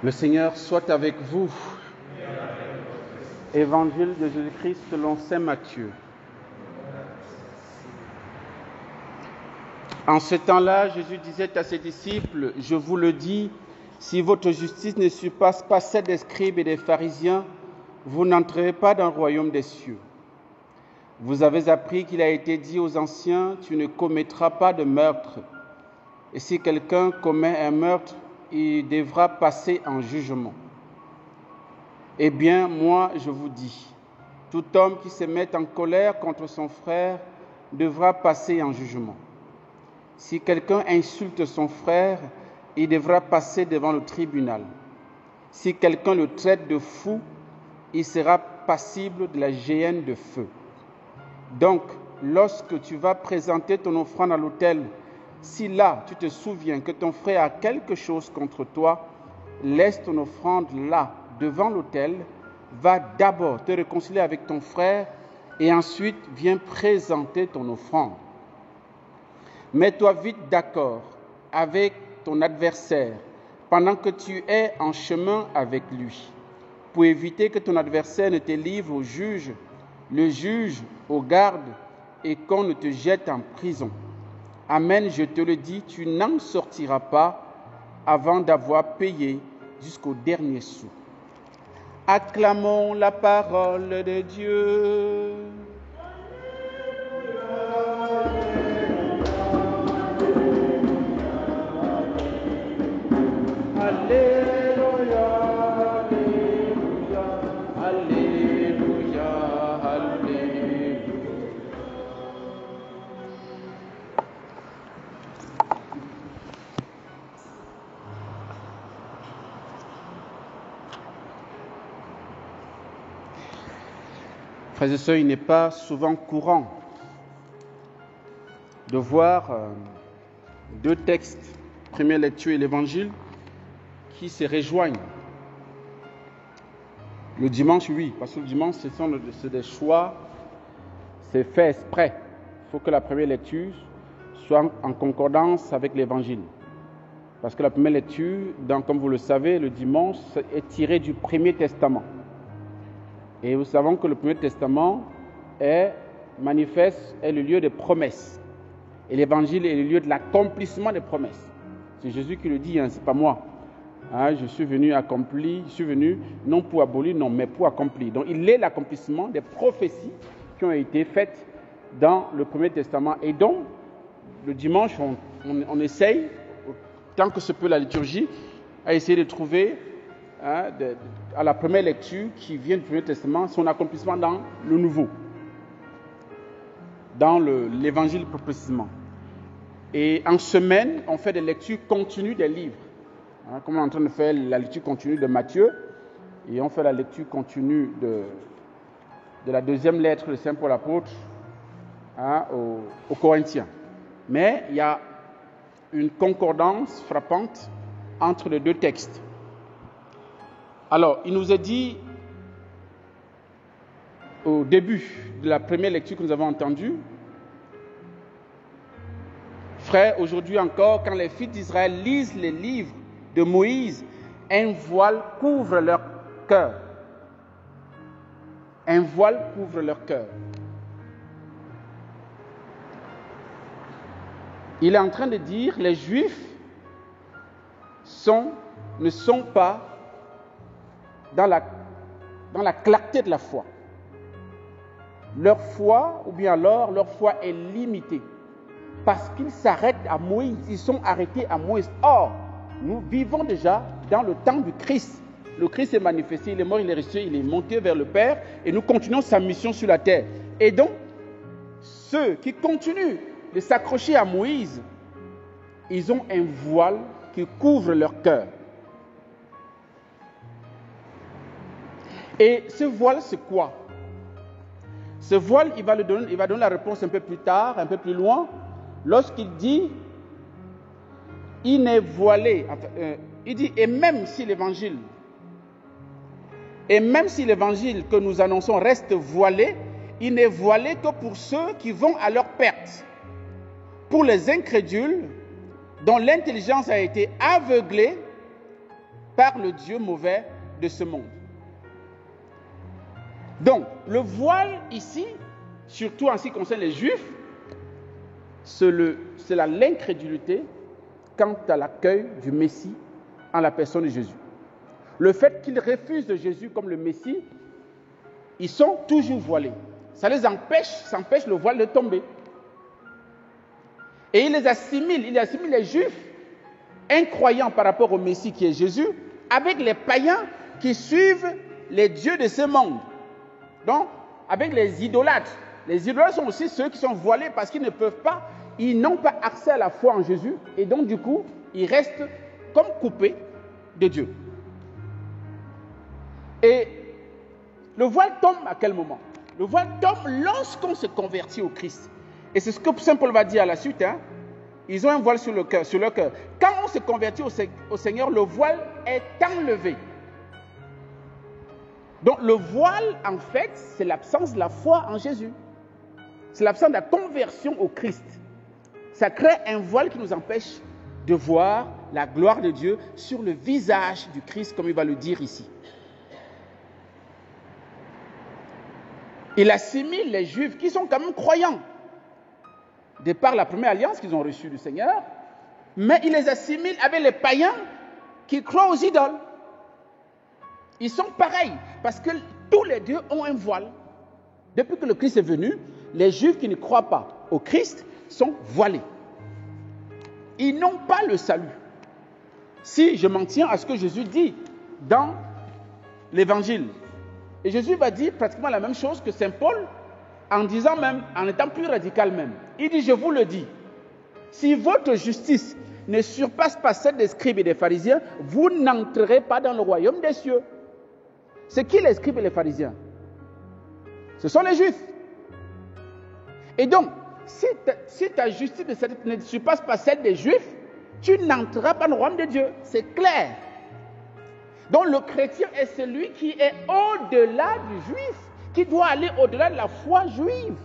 Le Seigneur soit avec vous. Évangile de Jésus-Christ selon saint Matthieu. En ce temps-là, Jésus disait à ses disciples, « Je vous le dis, si votre justice ne surpasse pas celle des scribes et des pharisiens, vous n'entrerez pas dans le royaume des cieux. Vous avez appris qu'il a été dit aux anciens, tu ne commettras pas de meurtre. Et si quelqu'un commet un meurtre, il devra passer en jugement. Eh bien, moi, je vous dis, tout homme qui se met en colère contre son frère devra passer en jugement. Si quelqu'un insulte son frère, il devra passer devant le tribunal. Si quelqu'un le traite de fou, il sera passible de la géhenne de feu. Donc, lorsque tu vas présenter ton offrande à l'autel, si là, tu te souviens que ton frère a quelque chose contre toi, laisse ton offrande là, devant l'autel, va d'abord te réconcilier avec ton frère et ensuite viens présenter ton offrande. Mets-toi vite d'accord avec ton adversaire pendant que tu es en chemin avec lui, pour éviter que ton adversaire ne te livre au juge, le juge au garde et qu'on ne te jette en prison. Amen, je te le dis, tu n'en sortiras pas avant d'avoir payé jusqu'au dernier sou. Acclamons la parole de Dieu. Alléluia, alléluia, alléluia, alléluia. Frères et sœurs, il n'est pas souvent courant de voir deux textes, première lecture et l'évangile, qui se rejoignent. Le dimanche, oui, parce que le dimanche, c'est des choix, c'est fait exprès. Il faut que la première lecture soit en concordance avec l'évangile. Parce que la première lecture, comme vous le savez, le dimanche, est tirée du Premier Testament. Et nous savons que le Premier Testament est le lieu des promesses. Et l'Évangile est le lieu de l'accomplissement des promesses. C'est Jésus qui le dit, ce n'est pas moi. Je suis venu non pour abolir, non, mais pour accomplir. Donc il est l'accomplissement des prophéties qui ont été faites dans le Premier Testament. Et donc, le dimanche, on essaye, tant que se peut la liturgie, à essayer de trouver à la première lecture qui vient du Premier Testament, son accomplissement dans le Nouveau, dans l'Évangile plus précisément. Et en semaine, on fait des lectures continues des livres. Comme on est en train de faire la lecture continue de Matthieu, et on fait la lecture continue de la deuxième lettre de Saint Paul apôtre aux Corinthiens. Mais il y a une concordance frappante entre les deux textes. Alors, il nous est dit au début de la première lecture que nous avons entendue, frères, aujourd'hui encore, quand les fils d'Israël lisent les livres de Moïse, un voile couvre leur cœur. Un voile couvre leur cœur. Il est en train de dire, les Juifs ne sont pas dans la clarté de la foi. Leur foi, ou bien alors, leur foi est limitée. Parce qu'ils s'arrêtent à Moïse, ils sont arrêtés à Moïse. Or, nous vivons déjà dans le temps du Christ. Le Christ est manifesté, il est mort, il est ressuscité, il est monté vers le Père et nous continuons sa mission sur la terre. Et donc, ceux qui continuent de s'accrocher à Moïse, ils ont un voile qui couvre leur cœur. Et ce voile, c'est quoi? Ce voile, il va donner la réponse un peu plus tard, un peu plus loin, lorsqu'il dit, il n'est voilé. Il dit, et même si l'évangile que nous annonçons reste voilé, il n'est voilé que pour ceux qui vont à leur perte. Pour les incrédules, dont l'intelligence a été aveuglée, par le Dieu mauvais de ce monde. Donc, le voile ici, surtout en ce qui concerne les Juifs, c'est l'incrédulité quant à l'accueil du Messie en la personne de Jésus. Le fait qu'ils refusent de Jésus comme le Messie, ils sont toujours voilés. Ça empêche le voile de tomber. Et ils assimilent les Juifs incroyants par rapport au Messie qui est Jésus avec les païens qui suivent les dieux de ce monde. Donc, avec les idolâtres. Les idolâtres sont aussi ceux qui sont voilés parce qu'ils ne peuvent pas, ils n'ont pas accès à la foi en Jésus et donc du coup, ils restent comme coupés de Dieu. Et le voile tombe à quel moment? Le voile tombe lorsqu'on se convertit au Christ. Et c'est ce que Saint Paul va dire à la suite. Ils ont un voile sur leur cœur. Quand on se convertit au Seigneur, le voile est enlevé. Donc le voile, en fait, c'est l'absence de la foi en Jésus. C'est l'absence de la conversion au Christ. Ça crée un voile qui nous empêche de voir la gloire de Dieu sur le visage du Christ, comme il va le dire ici. Il assimile les Juifs qui sont quand même croyants, de par la première alliance qu'ils ont reçue du Seigneur, mais il les assimile avec les païens qui croient aux idoles. Ils sont pareils, parce que tous les dieux ont un voile. Depuis que le Christ est venu, les Juifs qui ne croient pas au Christ sont voilés. Ils n'ont pas le salut. Si je m'en tiens à ce que Jésus dit dans l'Évangile, et Jésus va dire pratiquement la même chose que Saint Paul, en disant même, en étant plus radical même. Il dit, je vous le dis, si votre justice ne surpasse pas celle des scribes et des pharisiens, vous n'entrerez pas dans le royaume des cieux. C'est qui les scribes et les pharisiens? Ce sont les Juifs. Et donc, si ta justice ne surpasse pas celle des Juifs, tu n'entreras pas dans le royaume de Dieu. C'est clair. Donc le chrétien est celui qui est au-delà du juif, qui doit aller au-delà de la foi juive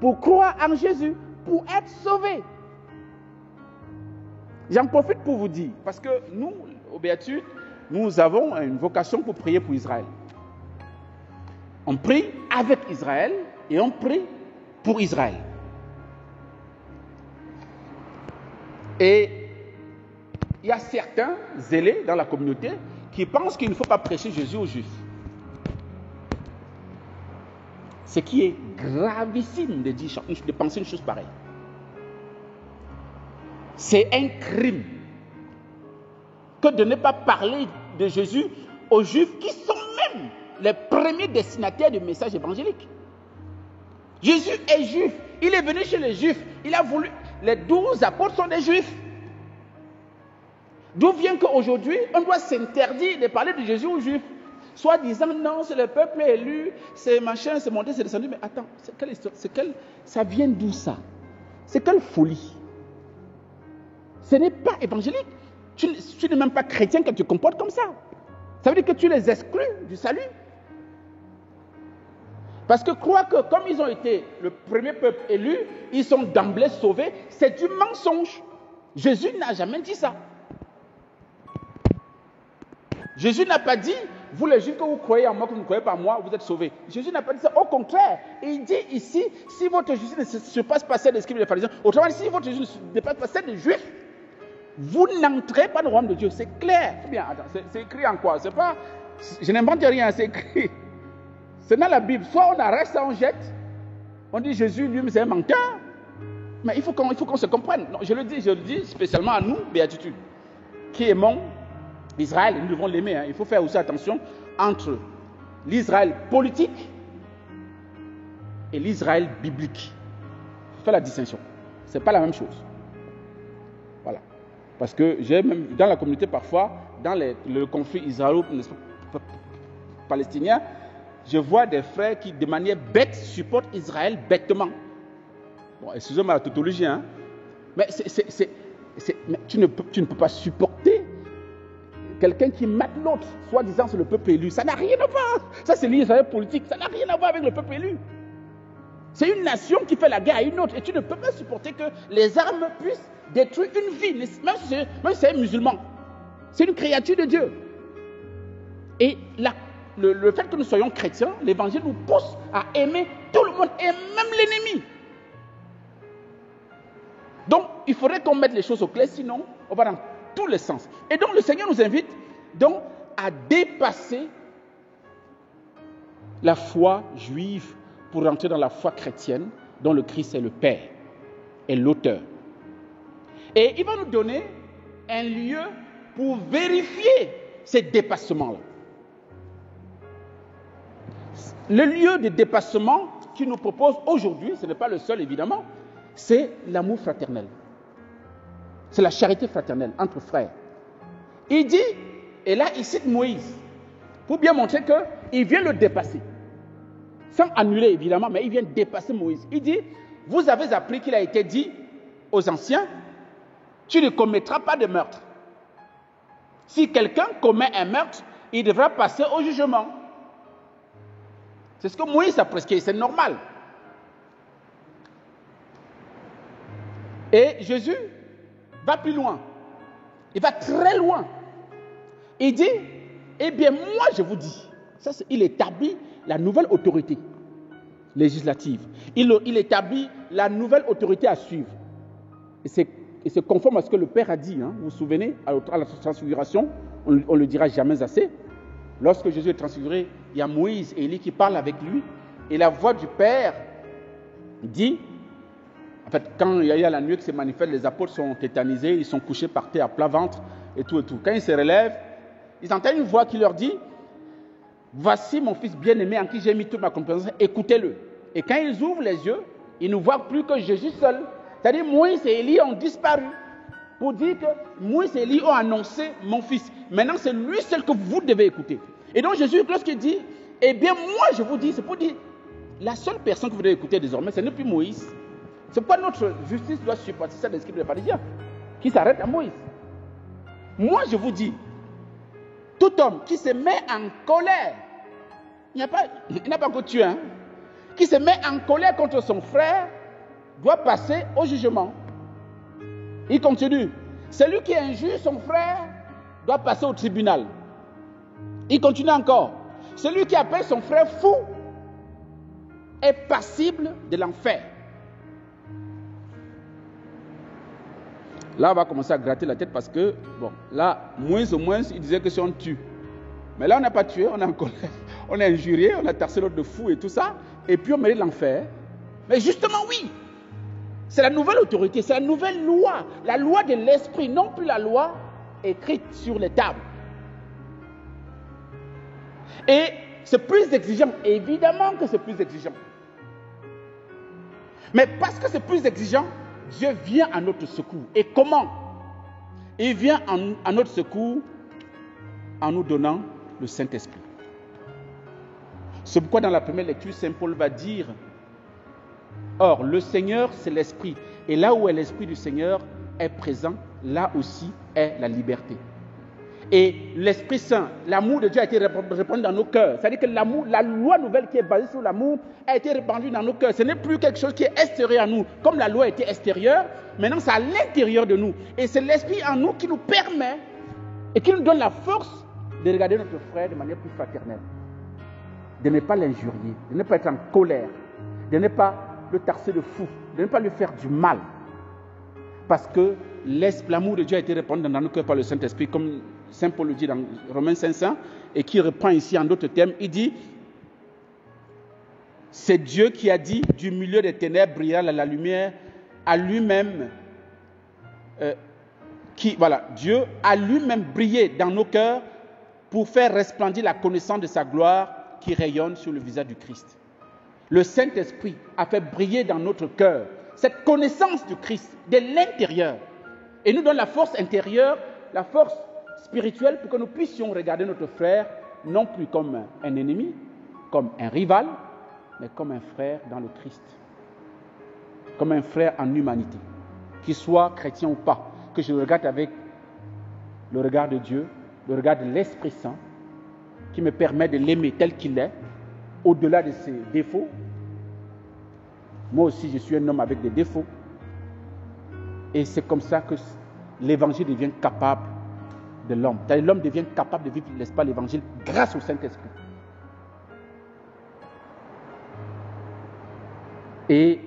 pour croire en Jésus, pour être sauvé. J'en profite pour vous dire, parce que nous, au Béatitude, nous avons une vocation pour prier pour Israël. On prie avec Israël et on prie pour Israël. Et il y a certains zélés dans la communauté qui pensent qu'il ne faut pas prêcher Jésus aux Juifs. Ce qui est gravissime de penser une chose pareille. C'est un crime que de ne pas parler de Jésus aux Juifs qui sont même les premiers destinataires du message évangélique. Jésus est juif. Il est venu chez les Juifs. Il a voulu... Les 12 apôtres sont des Juifs. D'où vient qu'aujourd'hui, on doit s'interdire de parler de Jésus aux Juifs, soit disant non, c'est le peuple élu, c'est machin, c'est monté, c'est descendu. Mais attends, c'est quelle histoire, ça vient d'où ça? C'est quelle folie? Ce n'est pas évangélique. Tu n'es même pas chrétien quand tu te comportes comme ça. Ça veut dire que tu les exclus du salut. Parce que croire que comme ils ont été le premier peuple élu, ils sont d'emblée sauvés, c'est du mensonge. Jésus n'a jamais dit ça. Jésus n'a pas dit, vous les Juifs que vous croyez en moi, que vous ne croyez pas en moi, vous êtes sauvés. Jésus n'a pas dit ça, au contraire. Il dit ici, si votre justice ne surpasse pas celle des scribes et des pharisiens, autrement dit, si votre justice ne dépasse pas celle des Juifs, vous n'entrez pas dans le royaume de Dieu. C'est clair. Bien, attends, c'est écrit en quoi? C'est pas, je n'invente rien, c'est écrit. C'est dans la Bible. Soit on arrête ça, on jette. On dit Jésus, lui, c'est un menteur. Mais il faut qu'on se comprenne. Non, je le dis spécialement à nous, Béatitude, qui aimons Israël, nous devons l'aimer. Il faut faire aussi attention entre l'Israël politique et l'Israël biblique. Il faut faire la distinction. Ce n'est pas la même chose. Voilà. Parce que j'ai même dans la communauté parfois, dans le conflit israélo-palestinien, je vois des frères qui, de manière bête, supportent Israël bêtement. Bon, excusez-moi la tautologie, hein. Mais tu ne peux pas supporter quelqu'un qui mate l'autre, soi-disant c'est le peuple élu. Ça n'a rien à voir. Ça, c'est l'Israël politique. Ça n'a rien à voir avec le peuple élu. C'est une nation qui fait la guerre à une autre. Et tu ne peux pas supporter que les armes puissent détruire une vie, même si c'est un musulman. C'est une créature de Dieu. Et le fait que nous soyons chrétiens, l'évangile nous pousse à aimer tout le monde et même l'ennemi. Donc, il faudrait qu'on mette les choses au clair, sinon on va dans tous les sens. Et donc, le Seigneur nous invite donc à dépasser la foi juive pour rentrer dans la foi chrétienne, dont le Christ est le Père, est l'auteur. Et il va nous donner un lieu pour vérifier ces dépassements-là. Le lieu de dépassement qu'il nous propose aujourd'hui, ce n'est pas le seul évidemment, c'est l'amour fraternel. C'est la charité fraternelle entre frères. Il dit, et là il cite Moïse, pour bien montrer qu'il vient le dépasser. Sans annuler évidemment, mais il vient dépasser Moïse. Il dit, vous avez appris qu'il a été dit aux anciens, tu ne commettras pas de meurtre. Si quelqu'un commet un meurtre, il devra passer au jugement. C'est ce que Moïse a prescrit, c'est normal. Et Jésus va plus loin. Il va très loin. Il dit, eh bien moi je vous dis, il établit la nouvelle autorité législative. Il établit la nouvelle autorité à suivre. Et c'est conforme à ce que le Père a dit. Vous vous souvenez, à la transfiguration, on ne le dira jamais assez. Lorsque Jésus est transfiguré, il y a Moïse et Élie qui parlent avec lui. Et la voix du Père dit, en fait, quand il y a la nuée qui se manifeste, les apôtres sont tétanisés, ils sont couchés par terre à plat ventre et tout et tout. Quand ils se relèvent, ils entendent une voix qui leur dit, voici mon fils bien-aimé en qui j'ai mis toute ma confiance, écoutez-le. Et quand ils ouvrent les yeux, ils ne voient plus que Jésus seul. C'est-à-dire Moïse et Élie ont disparu. Pour dire que Moïse et Élie ont annoncé mon fils. Maintenant, c'est lui seul que vous devez écouter. Et donc Jésus, lorsqu'il dit, eh bien moi je vous dis, c'est pour dire, la seule personne que vous devez écouter désormais, ce n'est plus Moïse. C'est pourquoi notre justice doit supporter celle des scribes et des pharisiens, qui s'arrête à Moïse. Moi je vous dis, tout homme qui se met en colère, il n'a pas encore tué, qui se met en colère contre son frère, doit passer au jugement. Il continue. Celui qui injure son frère doit passer au tribunal. Il continue encore. Celui qui appelle son frère fou est passible de l'enfer. Là, on va commencer à gratter la tête parce que, là, moins ou moins, il disait que si on tue. Mais là, on n'a pas tué, on est en colère. On a injurié, on a taxé l'autre de fou et tout ça. Et puis, on mérite l'enfer. Mais justement, oui. C'est la nouvelle autorité, c'est la nouvelle loi. La loi de l'esprit, non plus la loi écrite sur les tables. Et c'est plus exigeant. Évidemment que c'est plus exigeant. Mais parce que c'est plus exigeant, Dieu vient à notre secours. Et comment? Il vient à notre secours en nous donnant le Saint-Esprit. C'est pourquoi dans la première lecture, Saint Paul va dire, or, le Seigneur, c'est l'Esprit. Et là où est l'Esprit du Seigneur est présent, là aussi est la liberté. Et l'Esprit Saint, l'amour de Dieu a été répandu dans nos cœurs. C'est-à-dire que l'amour, la loi nouvelle qui est basée sur l'amour a été répandue dans nos cœurs. Ce n'est plus quelque chose qui est extérieur à nous. Comme la loi était extérieure, maintenant c'est à l'intérieur de nous. Et c'est l'Esprit en nous qui nous permet et qui nous donne la force de regarder notre frère de manière plus fraternelle. De ne pas l'injurier, de ne pas être en colère, de ne pas le taxer de fou, de ne pas lui faire du mal. Parce que l'amour de Dieu a été répandu dans nos cœurs par le Saint-Esprit, comme Saint Paul le dit dans Romains 500, et qui reprend ici en d'autres termes. Il dit, c'est Dieu qui a dit, du milieu des ténèbres brillera la lumière à lui-même. Dieu a lui-même brillé dans nos cœurs pour faire resplendir la connaissance de sa gloire qui rayonne sur le visage du Christ. Le Saint-Esprit a fait briller dans notre cœur cette connaissance du Christ de l'intérieur et nous donne la force intérieure, la force spirituelle pour que nous puissions regarder notre frère non plus comme un ennemi, comme un rival, mais comme un frère dans le Christ, comme un frère en humanité, qu'il soit chrétien ou pas, que je le regarde avec le regard de Dieu, le regard de l'Esprit Saint, qui me permet de l'aimer tel qu'il est, au-delà de ses défauts. Moi aussi, je suis un homme avec des défauts. Et c'est comme ça que l'Évangile devient capable de l'homme. L'homme devient capable de vivre, n'est-ce pas, l'évangile grâce au Saint-Esprit. Et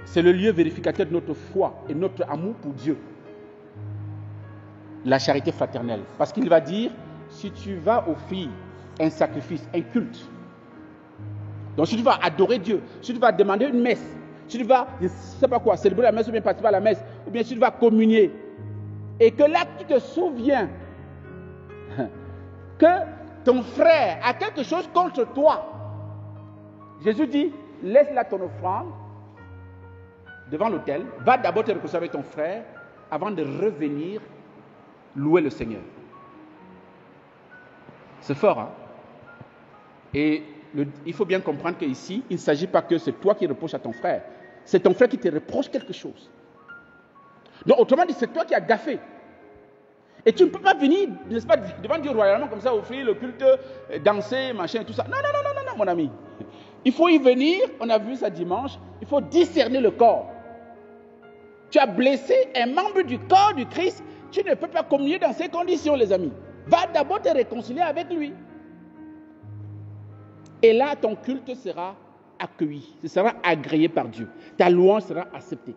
c'est le lieu vérificateur de notre foi et notre amour pour Dieu. La charité fraternelle. Parce qu'il va dire, si tu vas offrir un sacrifice, un culte, donc si tu vas adorer Dieu, si tu vas demander une messe, si tu vas, je ne sais pas quoi, célébrer la messe ou bien participer à la messe, ou bien si tu vas communier, et que là tu te souviens que ton frère a quelque chose contre toi, Jésus dit, laisse là ton offrande devant l'autel, va d'abord te réconcilier avec ton frère avant de revenir louer le Seigneur. C'est fort, hein? Et il faut bien comprendre qu'ici, il ne s'agit pas que c'est toi qui reproches à ton frère. C'est ton frère qui te reproche quelque chose. Donc, autrement dit, c'est toi qui as gaffé. Et tu ne peux pas venir, n'est-ce pas, devant Dieu royalement comme ça, offrir le culte, danser, machin, tout ça. Non, non, non, non, non, mon ami. Il faut y venir, on a vu ça dimanche, il faut discerner le corps. Tu as blessé un membre du corps du Christ, tu ne peux pas communier dans ces conditions, les amis. Va d'abord te réconcilier avec lui. Et là, ton culte sera accueilli, ce sera agréé par Dieu. Ta louange sera acceptée.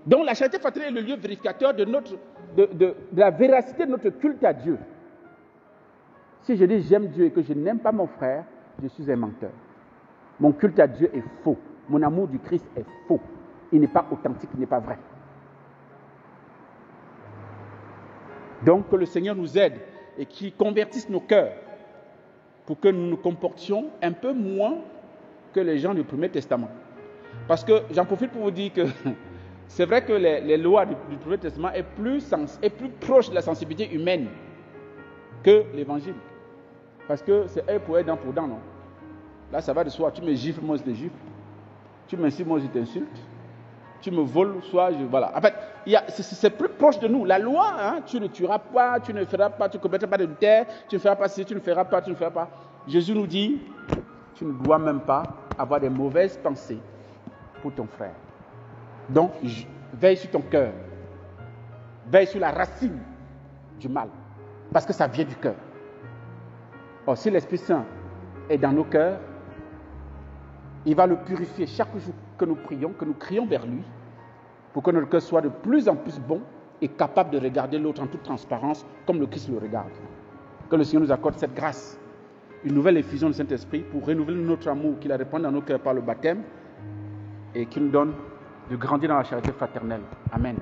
Donc la charité fraternelle est le lieu vérificateur de la véracité de notre culte à Dieu. Si je dis j'aime Dieu et que je n'aime pas mon frère, je suis un menteur. Mon culte à Dieu est faux. Mon amour du Christ est faux. Il n'est pas authentique, il n'est pas vrai. Donc que le Seigneur nous aide et qu'il convertisse nos cœurs pour que nous nous comportions un peu moins que les gens du Premier Testament. Parce que j'en profite pour vous dire que c'est vrai que les lois du Premier Testament est plus proche de la sensibilité humaine que l'Évangile. Parce que c'est œil pour œil, dent pour dent, non? Là, ça va de soi. Tu me gifles, moi je te gifle. Tu m'insultes, moi je t'insulte. Tu me voles, soit je... Voilà. En fait, c'est plus proche de nous. La loi, hein, tu ne tueras pas, tu ne feras pas, tu ne commettras pas d'adultère, tu ne feras pas ci, tu ne feras pas, tu ne feras pas. Jésus nous dit, tu ne dois même pas avoir des mauvaises pensées pour ton frère. Donc, veille sur ton cœur. Veille sur la racine du mal. Parce que ça vient du cœur. Or, si l'Esprit Saint est dans nos cœurs, il va le purifier chaque jour que nous prions, que nous crions vers lui, pour que notre cœur soit de plus en plus bon et capable de regarder l'autre en toute transparence, comme le Christ le regarde. Que le Seigneur nous accorde cette grâce, une nouvelle effusion du Saint-Esprit pour renouveler notre amour qu'il a répandu dans nos cœurs par le baptême et qu'il nous donne de grandir dans la charité fraternelle. Amen.